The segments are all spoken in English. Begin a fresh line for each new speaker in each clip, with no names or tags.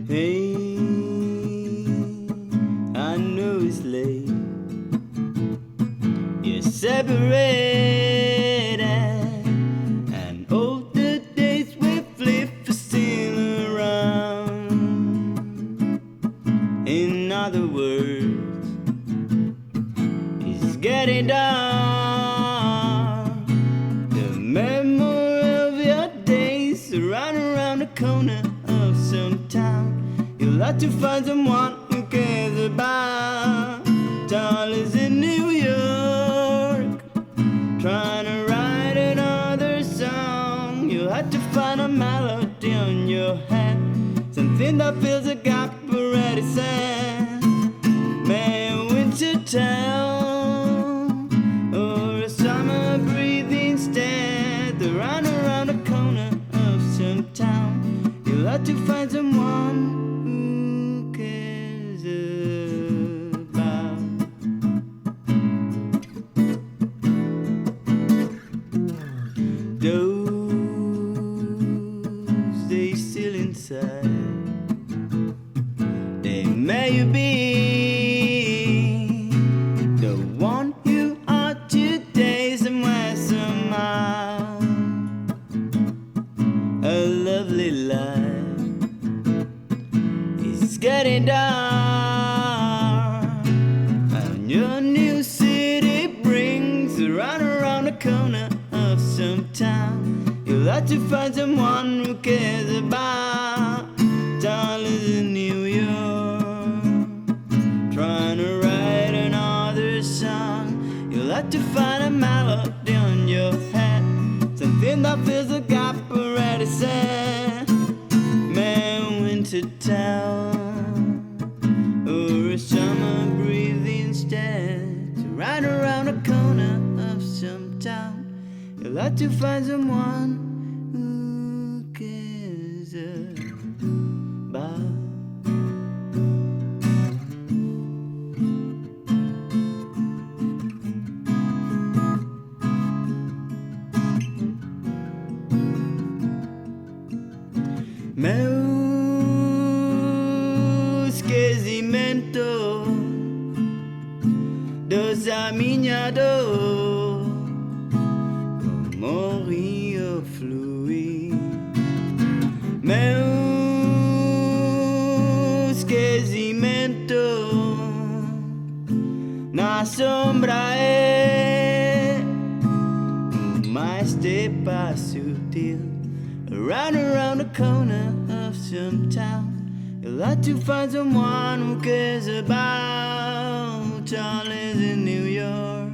Hey, I know it's late. You're separated, and all the days we flip are still around. In other words, it's getting dark. The memory of your days run around the corner of some town. You'll have to find someone who cares about. Charly's in New York, trying to write another song. You'll have to find a melody on your head, something that fills a gap already said. May a winter town or a summer breeze instead. To run around the corner of some town. You'll have to find someone who cares about. Those days still inside, they may be the one you are today, somewhere, somehow. A lovely life is getting dark, and your new city brings a run around the corner of some town. You'll have to find someone who cares about. Charly's in New York, trying to write another song. You'll have to find a melody on your head, something that fills a gap already said. Man, winter town or a summer breeze instead. To ride around the corner of some town. You'll have to find someone who cares about. Meus esquecimento dos a minha dor, como rio fluir. Meu esquecimento na sombra é o mais te sutil. Around the corner of some town. You'll have to find someone who cares about. Charly's in New York,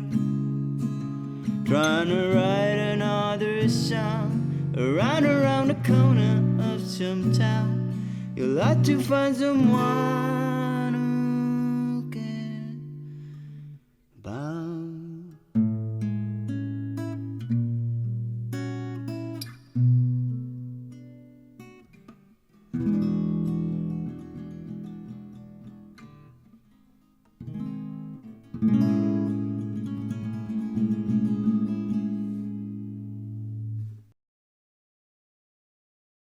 trying to write another song. Around the corner of some town. You'll have to find someone who cares about.